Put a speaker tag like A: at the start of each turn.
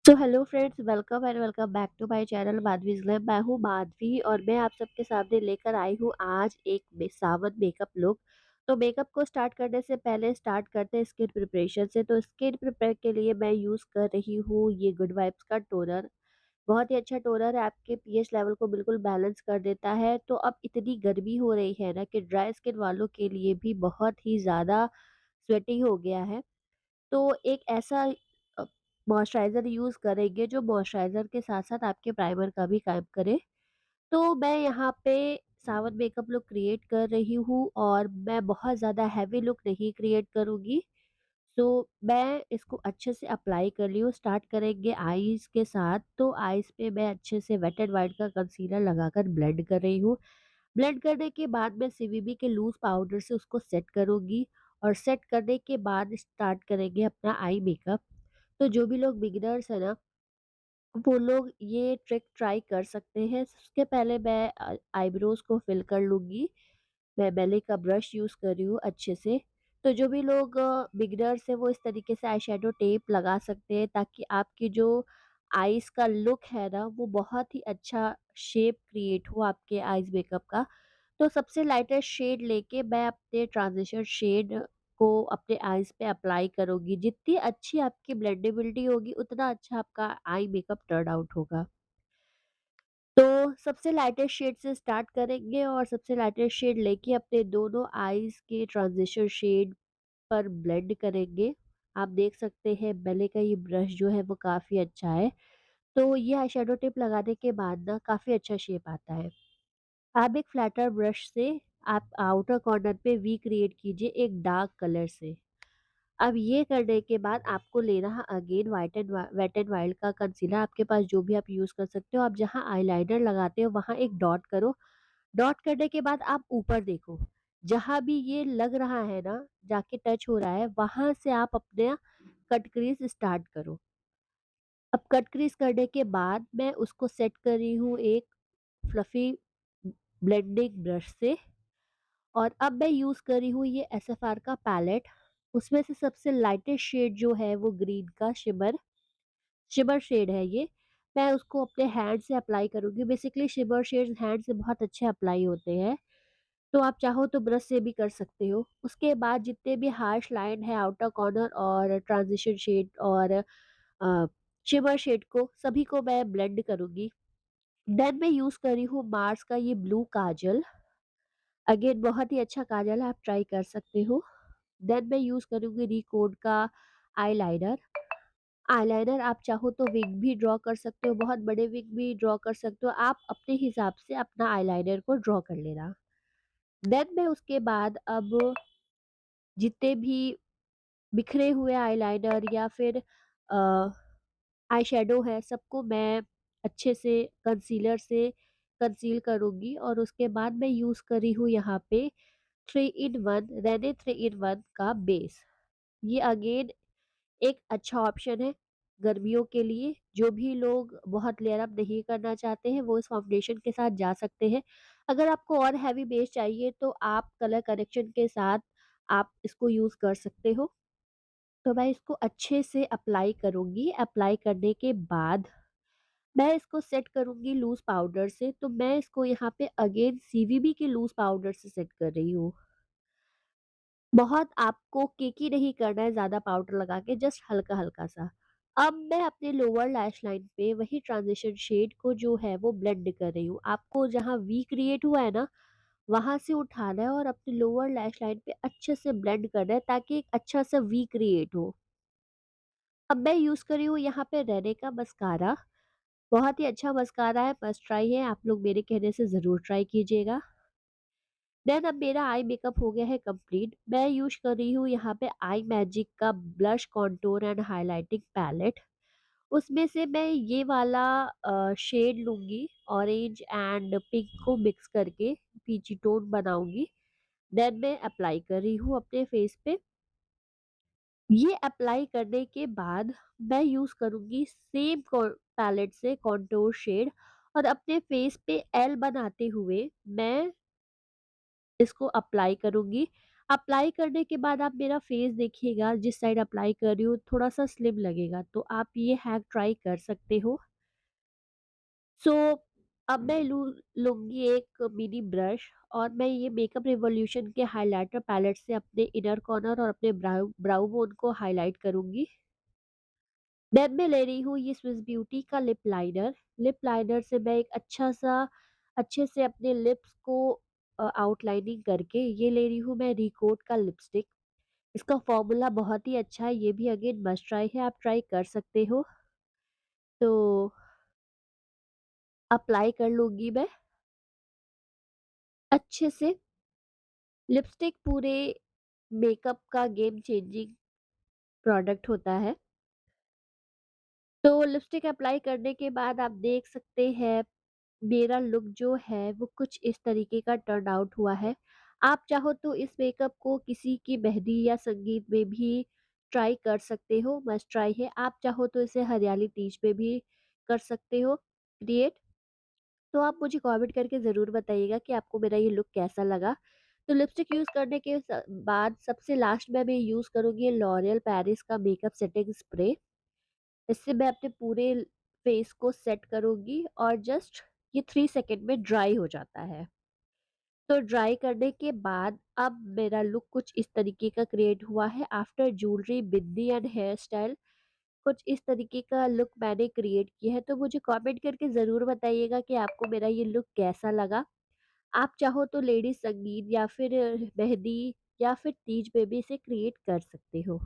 A: So hello friends, welcome and welcome back to my channel Madhavi's glam. मैं हूँ माधवी और मैं आप सबके सामने लेकर आई हूँ आज एक सावन मेकअप लुक। तो मेकअप को स्टार्ट करने से पहले स्टार्ट करते हैं स्किन प्रिपरेशन से। तो स्किन प्रिपेयर के लिए मैं यूज़ कर रही हूँ ये गुड वाइब्स का टोनर। बहुत ही अच्छा टोनर है, आपके पीएच लेवल को बिल्कुल बैलेंस कर देता है। तो अब इतनी गर्मी हो रही है ना कि ड्राई स्किन वालों के लिए भी बहुत ही ज़्यादा स्वेटी हो गया है। तो एक ऐसा मॉइस्चराइज़र यूज़ करेंगे जो मॉइस्चराइज़र के साथ-साथ आपके प्राइमर का भी काम करे। तो मैं यहाँ पे सावन मेकअप लुक क्रिएट कर रही हूँ और मैं बहुत ज़्यादा हेवी लुक नहीं क्रिएट करूँगी। तो मैं इसको अच्छे से अप्लाई कर रही हूँ। स्टार्ट करेंगे आईज़ के साथ। तो आईज़ पे मैं अच्छे से वेट एंड वाइट का कंसीलर लगाकर ब्लेंड कर रही हूँ। ब्लेंड करने के बाद मैं सीवीबी के लूज़ पाउडर से उसको सेट करूँगी और सेट करने के बाद स्टार्ट करेंगे अपना आई मेकअप। तो जो भी लोग बिगिनर्स हैं ना, वो लोग ये ट्रिक ट्राई कर सकते हैं। उसके पहले मैं आईब्रोज़ को फिल कर लूँगी। मैं बेले का ब्रश यूज़ कर रही हूँ अच्छे से। तो जो भी लोग बिगिनर्स हैं वो इस तरीके से आई शैडो टेप लगा सकते हैं ताकि आपकी जो आईज़ का लुक है ना वो बहुत ही अच्छा शेप क्रिएट हो आपके आईज़ मेकअप का। तो सबसे लाइटेस्ट शेड लेके मैं अपने ट्रांज़िशन शेड को अपने आईज़ पे अप्लाई करूँगी। जितनी अच्छी आपकी ब्लेंडेबिलिटी होगी उतना अच्छा आपका आई मेकअप टर्न आउट होगा। तो सबसे लाइटेस्ट शेड से स्टार्ट करेंगे और सबसे लाइटेस्ट शेड लेके अपने दोनों आईज़ के ट्रांज़िशन शेड पर ब्लेंड करेंगे। आप देख सकते हैं बेले का ये ब्रश जो है वो काफ़ी अच्छा है। तो ये आई शैडो टिप लगाने के बाद ना काफ़ी अच्छा शेप आता है। आप एक फ्लैटर ब्रश से आप आउटर कॉर्नर पे वी क्रिएट कीजिए एक डार्क कलर से। अब ये करने के बाद आपको लेना है अगेन वेट एंड वाइल्ड का कंसीलर। आपके पास जो भी आप यूज़ कर सकते हो। आप जहाँ आईलाइनर लगाते हो वहाँ एक डॉट करो। डॉट करने के बाद आप ऊपर देखो। जहाँ भी ये लग रहा है ना, जाके टच हो रहा है, वहाँ से आप अपने कट क्रीज स्टार्ट करो। अब कट क्रीज करने के बाद मैं उसको सेट कर रही हूँ एक फ्लफी ब्लेंडिंग ब्रश से। और अब मैं यूज़ कर रही हूँ ये एसएफआर का पैलेट। उसमें से सबसे लाइटेस्ट शेड जो है वो ग्रीन का शिमर शिमर शेड है ये। मैं उसको अपने हैंड से अप्लाई करूँगी। बेसिकली शिमर शेड्स हैंड से बहुत अच्छे अप्लाई होते हैं। तो आप चाहो तो ब्रश से भी कर सकते हो। उसके बाद जितने भी हार्श लाइन है आउटर कॉर्नर और ट्रांजिशन शेड और शिमर शेड को सभी को मैं ब्लेंड करूँगी। देन मैं यूज़ कर रही हूँ मार्स का ये ब्लू काजल। अगेन बहुत ही अच्छा काजल है, आप ट्राई कर सकते हो। देन मैं यूज़ करूँगी रिकोड का आईलाइनर। आईलाइनर आप चाहो तो विंग भी ड्रॉ कर सकते हो, बहुत बड़े विंग भी ड्रॉ कर सकते हो। आप अपने हिसाब से अपना आईलाइनर को ड्रॉ कर लेना। देन मैं उसके बाद अब जितने भी बिखरे हुए आईलाइनर या फिर आई शैडो है सबको मैं अच्छे से कंसीलर से कंसील करूँगी। और उसके बाद मैं यूज़ कर रही हूँ यहाँ पे 3 इन 1 रेने 3 इन 1 का बेस। ये अगेन एक अच्छा ऑप्शन है गर्मियों के लिए। जो भी लोग बहुत लेयर अप नहीं करना चाहते हैं वो इस फाउंडेशन के साथ जा सकते हैं। अगर आपको और हैवी बेस चाहिए तो आप कलर करेक्शन के साथ आप इसको यूज़ कर सकते हो। तो मैं इसको अच्छे से अप्लाई करूँगी। अप्लाई करने के बाद मैं इसको सेट करूँगी लूज़ पाउडर से। तो मैं इसको यहाँ पे अगेन सीवीबी के लूज़ पाउडर से सेट कर रही हूँ। बहुत आपको केकी नहीं करना है ज़्यादा पाउडर लगा के, जस्ट हल्का-हल्का सा। अब मैं अपने लोअर लैश लाइन पे वही ट्रांज़िशन शेड को जो है वो ब्लेंड कर रही हूँ। आपको जहाँ वी क्रिएट हुआ है ना, वहाँ से उठाना है और अपने लोअर लैश लाइन पे अच्छे से ब्लेंड करना है ताकि एक अच्छा-सा वी क्रिएट हो। अब मैं यूज़ कर रही हूँ यहाँ पे रेने का मस्कारा। बहुत ही अच्छा मस्कारा है, मस्ट ट्राई है, आप लोग मेरे कहने से ज़रूर ट्राई कीजिएगा। देन अब मेरा आई मेकअप हो गया है कंप्लीट। मैं यूज़ कर रही हूँ यहाँ पे आई मैजिक का blush contour and highlighting palette. उसमें से मैं ये वाला शेड लूँगी, ऑरेंज एंड पिंक को मिक्स करके पीची टोन बनाऊँगी। देन मैं अप्लाई कर रही हूँ अपने फेस पे। ये अप्लाई करने के बाद मैं यूज़ करूँगी सेम पैलेट से कॉन्टूर शेड और अपने फेस पे एल बनाते हुए मैं इसको अप्लाई करूँगी। अप्लाई करने के बाद आप मेरा फेस देखिएगा, जिस साइड अप्लाई कर रही हूँ थोड़ा-सा स्लिम लगेगा, तो आप ये हैक ट्राई कर सकते हो। सो अब मैं लूँगी एक मिनी ब्रश और मैं ये मेकअप रिवॉल्यूशन के हाइलाइटर पैलेट से अपने इनर कॉर्नर और अपने ब्राउ ब्राउ बोन को हाइलाइट करूँगी। देन मैं ले रही हूँ ये स्विस ब्यूटी का लिप लाइनर। लिप लाइनर से मैं एक अच्छे से अपने लिप्स को आउटलाइनिंग करके ये ले रही हूँ मैं रिकोट का लिपस्टिक। इसका फ़ॉर्मूला बहुत ही अच्छा है, ये भी अगेन मस्ट ट्राई है, आप ट्राई कर सकते हो। तो अप्लाई कर लूँगी मैं अच्छे से। लिपस्टिक पूरे मेकअप का गेम चेंजिंग प्रोडक्ट होता है। तो लिपस्टिक अप्लाई करने के बाद आप देख सकते हैं मेरा लुक जो है वो कुछ इस तरीके का टर्न आउट हुआ है। आप चाहो तो इस मेकअप को किसी की मेहंदी या संगीत में भी ट्राई कर सकते हो, मस्ट ट्राई है। आप चाहो तो इसे हरियाली तीज पे भी कर सकते हो क्रिएट। तो आप मुझे कमेंट करके ज़रूर बताइएगा कि आपको मेरा ये लुक कैसा लगा। तो लिपस्टिक यूज़ करने के बाद सबसे लास्ट में मैं यूज़ करूँगी लॉरियल पेरिस का मेकअप सेटिंग स्प्रे। इससे मैं अपने पूरे फेस को सेट करूँगी और जस्ट ये 3 सेकंड में ड्राई हो जाता है। तो ड्राई करने के बाद अब मेरा लुक कुछ इस तरीके का क्रिएट हुआ है। After jewellery, bindi and hair style कुछ इस तरीके का लुक मैंने क्रिएट किया है। तो मुझे कमेंट करके ज़रूर बताइएगा कि आपको मेरा ये लुक कैसा लगा। आप चाहो तो लेडीज़ संगीत या फिर मेहंदी या फिर तीज पे भी इसे क्रिएट कर सकते हो।